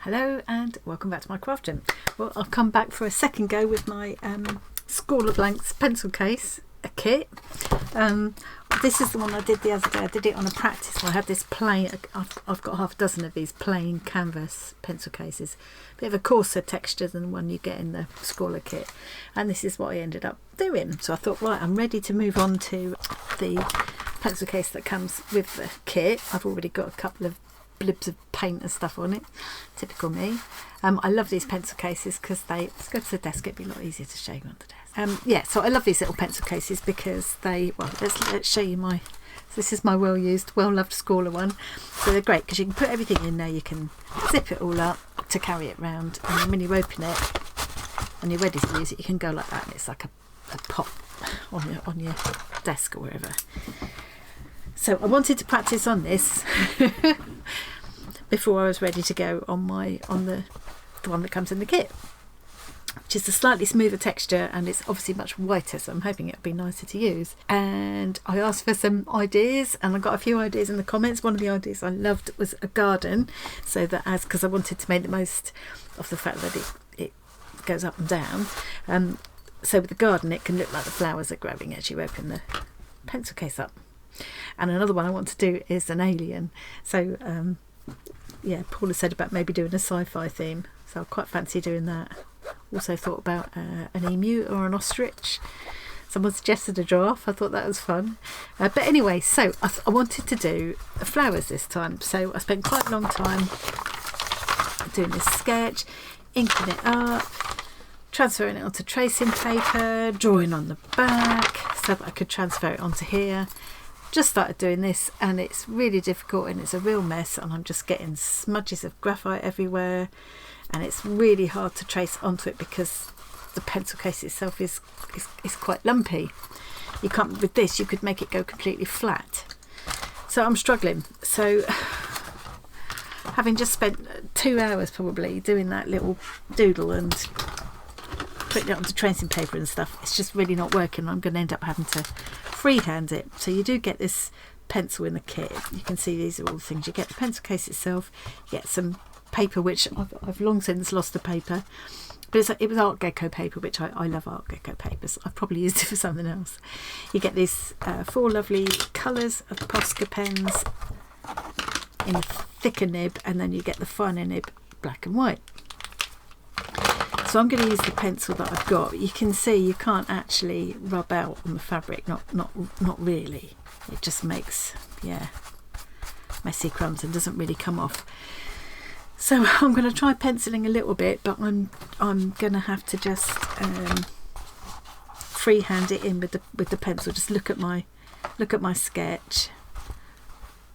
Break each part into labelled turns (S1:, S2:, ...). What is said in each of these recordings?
S1: Hello and welcome back to my crafting. Well, I've come back for a second go with my ScrawlrBlanks pencil case, a kit. This is the one I did the other day. I did it on a practice where I had this plain, I've got half a dozen of these plain canvas pencil cases. Bit of a coarser texture than the one you get in the Scrawlr kit. And this is what I ended up doing. So I thought, right, I'm ready to move on to the pencil case that comes with the kit. I've already got a couple of blibs of paint and stuff on it, typical me. I love these pencil cases because let's go to the desk, it'd be a lot easier to show you on the desk. Yeah, so I love these little pencil cases because let's show you this is my well-used, well-loved Scrawlr one. So they're great because you can put everything in there, you can zip it all up to carry it around, and then when you open it and you're ready to use it, you can go like that and it's like a pop on your desk or wherever. So I wanted to practice on this before I was ready to go on the one that comes in the kit, which is a slightly smoother texture and it's obviously much whiter, so I'm hoping it'll be nicer to use. And I asked for some ideas and I got a few ideas in the comments. One of the ideas I loved was a garden, so that because I wanted to make the most of the fact that it goes up and down. So with the garden it can look like the flowers are growing as you open the pencil case up. And another one I want to do is an alien. So yeah, Paula said about maybe doing a sci-fi theme, so I quite fancy doing that. Also thought about an emu or an ostrich. Someone suggested a giraffe. I thought that was fun. But anyway, so I wanted to do flowers this time. So I spent quite a long time doing this sketch, inking it up, transferring it onto tracing paper, drawing on the back so that I could transfer it onto here. Just started doing this and it's really difficult and it's a real mess, and I'm just getting smudges of graphite everywhere, and it's really hard to trace onto it because the pencil case itself is quite lumpy. You can't, with this you could make it go completely flat, so I'm struggling. So having just spent 2 hours probably doing that little doodle and putting it onto tracing paper and stuff, it's just really not working. I'm going to end up having to freehand it. So you do get this pencil in the kit. You can see these are all the things. You get the pencil case itself, you get some paper, which I've long since lost the paper, but it was art Gecko paper, which I love art Gecko papers. I've probably used it for something else. You get these 4 lovely colours of Posca pens in a thicker nib, and then you get the finer nib, black and white. So I'm going to use the pencil that I've got. You can see you can't actually rub out on the fabric, not really. It just makes, yeah, messy crumbs and doesn't really come off. So I'm going to try penciling a little bit, but I'm going to have to just freehand it in with the pencil. Just look at my sketch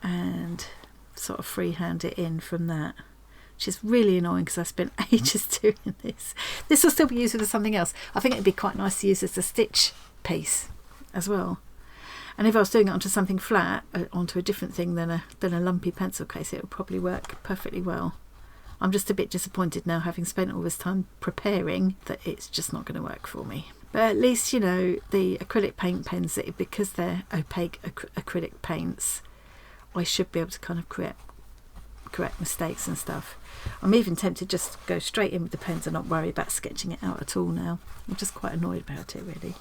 S1: and sort of freehand it in from that. Which is really annoying because I spent ages doing this. This will still be used for something else. I think it'd be quite nice to use as a stitch piece as well. And if I was doing it onto something flat, onto a different thing than a lumpy pencil case, it would probably work perfectly well. I'm just a bit disappointed now, having spent all this time preparing, that it's just not going to work for me. But at least, you know, the acrylic paint pens, because they're opaque acrylic paints, I should be able to kind of correct mistakes and stuff. I'm even tempted just to go straight in with the pens and not worry about sketching it out at all now. I'm just quite annoyed about it, really.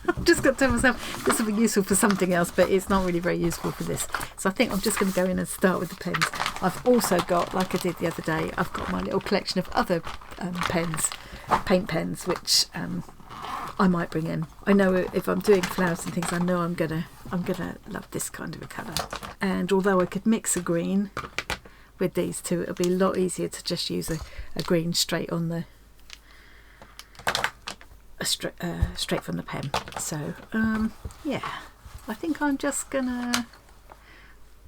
S1: I've just got to tell myself this will be useful for something else, but it's not really very useful for this. So I think I'm just going to go in and start with the pens. I've also got, like I did the other day, I've got my little collection of other pens, paint pens, which I might bring in. I know if I'm doing flowers and things, I know I'm gonna love this kind of a colour. And although I could mix a green with these two, it'll be a lot easier to just use a green straight on the straight from the pen. So yeah, I think I'm just gonna.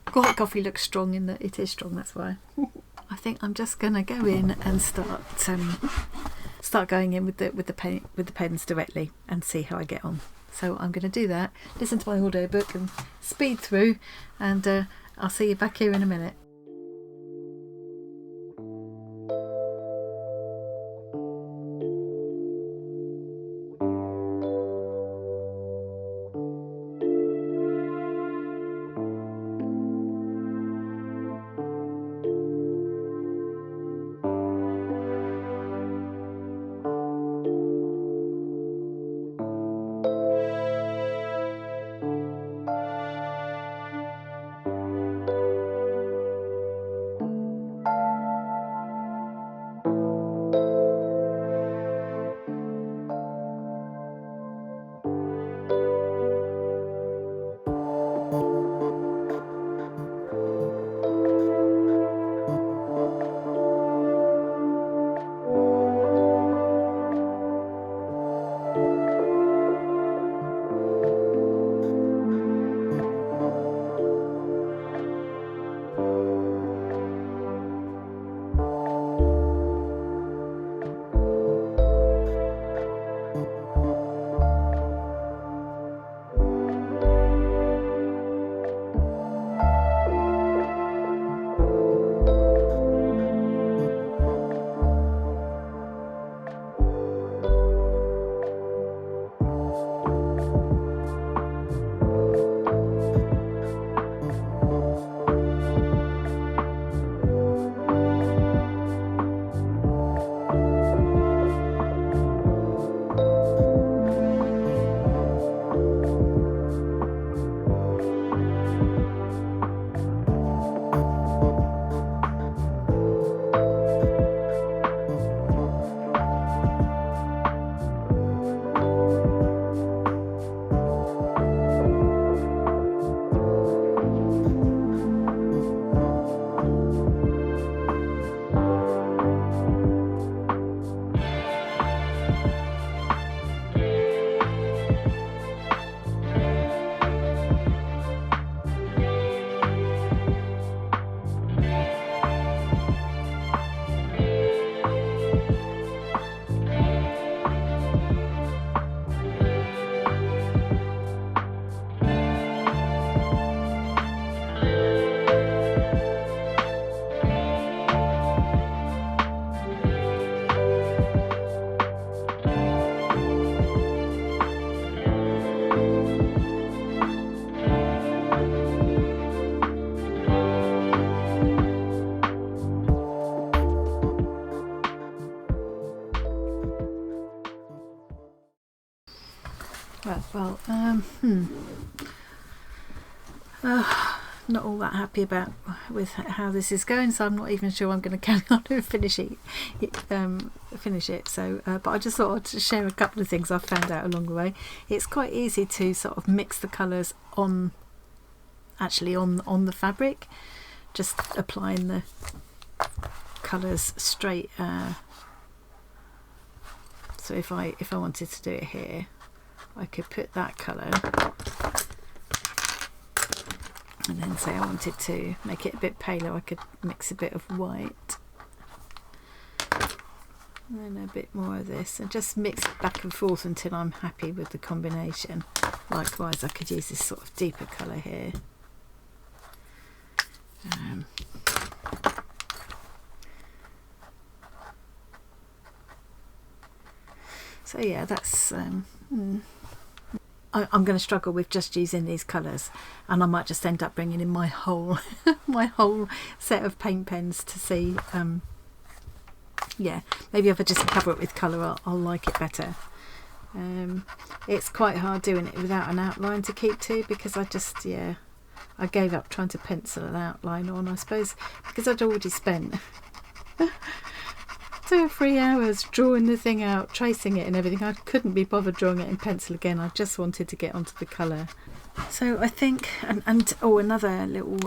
S1: Hot coffee looks strong in that it is strong. That's why. I think I'm just gonna go in and start going in with the pens directly and see how I get on. So I'm going to do that, listen to my audiobook and speed through, and I'll see you back here in a minute. well, not all that happy about with how this is going, so I'm not even sure I'm going to carry on and finish it. So, but I just thought I'd share a couple of things I've found out along the way. It's quite easy to sort of mix the colours on the fabric, just applying the colours straight. So if I wanted to do it here, I could put that colour, and then say I wanted to make it a bit paler, I could mix a bit of white and then a bit more of this, and just mix it back and forth until I'm happy with the combination. Likewise, I could use this sort of deeper colour here. So yeah, that's I'm going to struggle with just using these colours, and I might just end up bringing in my whole my whole set of paint pens to see. Yeah, maybe if I just cover it with colour, I'll like it better. It's quite hard doing it without an outline to keep to, because I gave up trying to pencil an outline on, I suppose, because I'd already spent 2 or 3 hours drawing the thing out, tracing it and everything. I couldn't be bothered drawing it in pencil again. I just wanted to get onto the colour. So I think, another little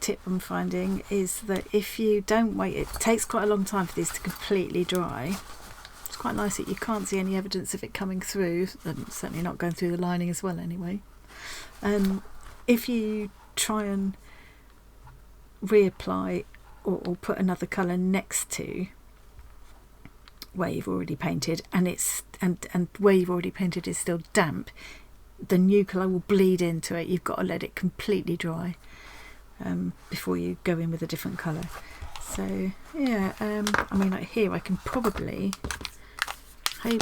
S1: tip I'm finding is that if you don't wait, it takes quite a long time for these to completely dry. It's quite nice that you can't see any evidence of it coming through, and certainly not going through the lining as well anyway. If you try and reapply or put another colour next to where you've already painted, and where you've already painted is still damp, the new colour will bleed into it. You've got to let it completely dry before you go in with a different colour. So yeah, I mean, like here I can hopefully I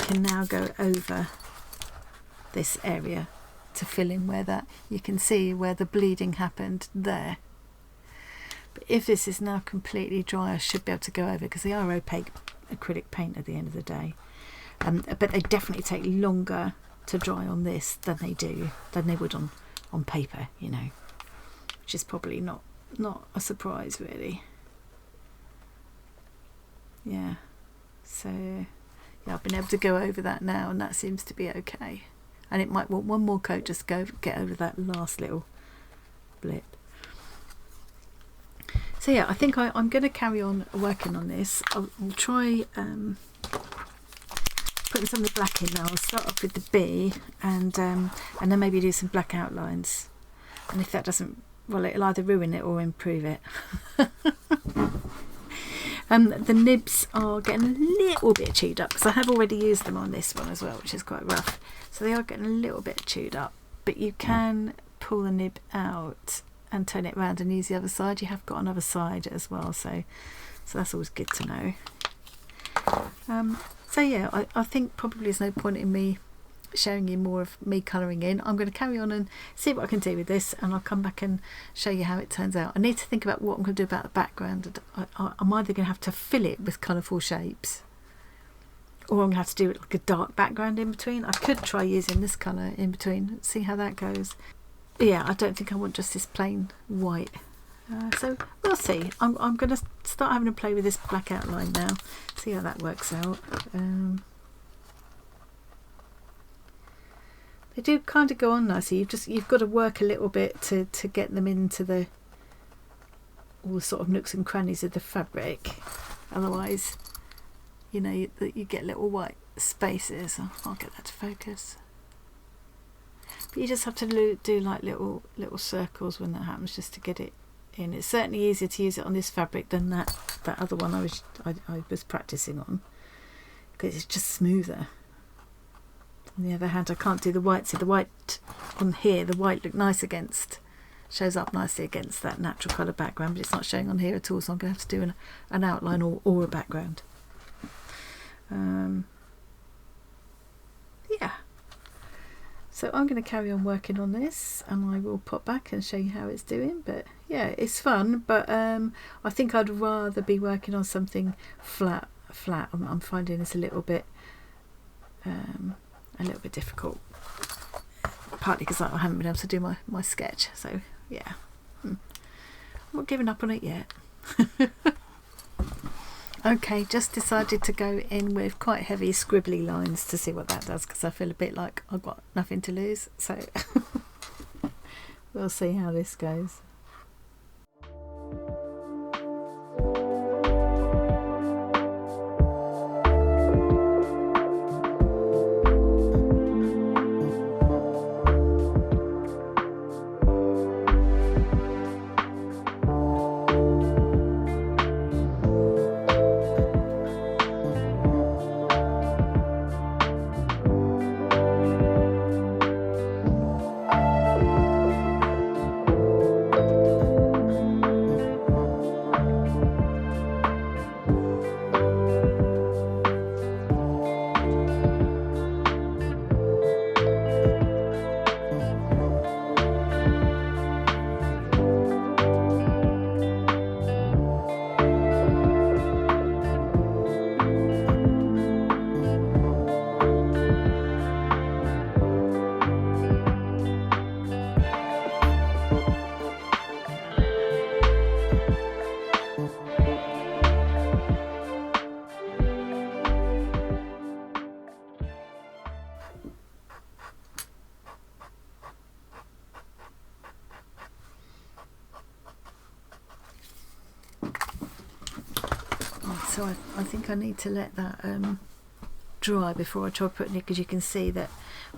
S1: can now go over this area to fill in where that, you can see where the bleeding happened there. But if this is now completely dry, I should be able to go over, because they are opaque acrylic paint at the end of the day, but they definitely take longer to dry on this than they would on paper, you know, which is probably not a surprise really. Yeah, so yeah, I've been able to go over that now, and that seems to be okay, and it might want one more coat just to get over that last little blip. So yeah, I think I'm going to carry on working on this. I'll try putting some of the black in now. I'll start off with the B, and then maybe do some black outlines. And if that doesn't, well, it'll either ruin it or improve it. The nibs are getting a little bit chewed up, because I have already used them on this one as well, which is quite rough. So they are getting a little bit chewed up, but you can pull the nib out and turn it around and use the other side. You have got another side as well, so that's always good to know. So yeah, I think probably there's no point in me showing you more of me colouring in. I'm going to carry on and see what I can do with this, and I'll come back and show you how it turns out. I need to think about what I'm going to do about the background. I'm either going to have to fill it with colourful shapes, or I'm going to have to do it like a dark background in between. I could try using this colour in between, see how that goes. But yeah, I don't think I want just this plain white. So we'll see. I'm going to start having to play with this black outline now, see how that works out. They do kind of go on nicely. You've got to work a little bit to get them into all the sort of nooks and crannies of the fabric. Otherwise, you know, you get little white spaces. I'll get that to focus. But you just have to do like little circles when that happens, just to get it in. It's certainly easier to use it on this fabric than that other one I was practicing on, because it's just smoother. On the other hand, I can't do the white, so the white on here, the white shows up nicely against that natural colour background, but it's not showing on here at all, so I'm going to have to do an outline or a background. Yeah, so I'm going to carry on working on this, and I will pop back and show you how it's doing. But yeah, it's fun, but I think I'd rather be working on something flat. I'm finding this a little bit difficult. partly because I haven't been able to do my sketch, so yeah, I'm not giving up on it yet. Okay, just decided to go in with quite heavy scribbly lines to see what that does, because I feel a bit like I've got nothing to lose, so we'll see how this goes. So I think I need to let that dry before I try putting it, because you can see that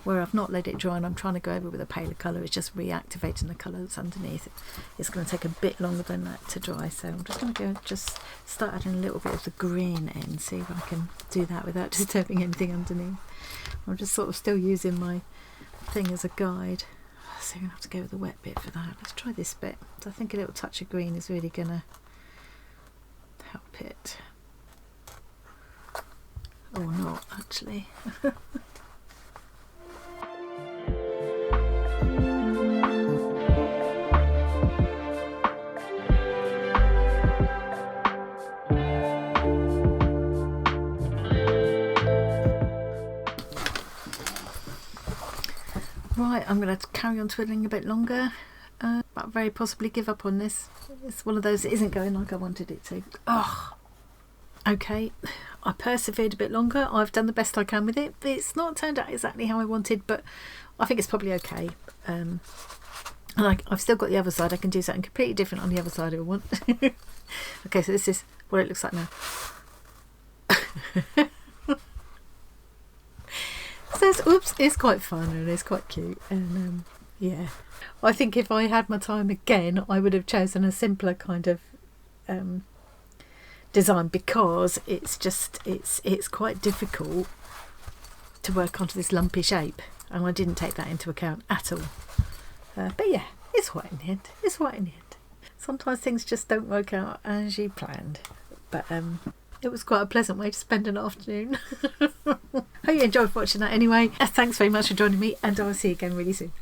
S1: where I've not let it dry and I'm trying to go over with a paler colour, it's just reactivating the colour that's underneath. It's going to take a bit longer than that to dry, so I'm just going to go just start adding a little bit of the green in, see if I can do that without disturbing anything underneath. I'm just sort of still using my thing as a guide, so I'm going to have to go with the wet bit for that. Let's try this bit. So I think a little touch of green is really going to help it. Or not, actually. Right, I'm going to carry on twiddling a bit longer, but very possibly give up on this. It's one of those that isn't going like I wanted it to. Oh, okay. I persevered a bit longer. I've done the best I can with it. It's not turned out exactly how I wanted, but I think it's probably okay. And I've still got the other side. I can do something completely different on the other side if I want. Okay, so this is what it looks like now. So oops, it's quite fun and it's quite cute, and yeah, I think if I had my time again I would have chosen a simpler kind of design, because it's quite difficult to work onto this lumpy shape, and I didn't take that into account at all. But yeah, it's white in the end. It's white in the end. Sometimes things just don't work out as you planned, but it was quite a pleasant way to spend an afternoon. Hope you enjoyed watching that anyway. Thanks very much for joining me, and I'll see you again really soon.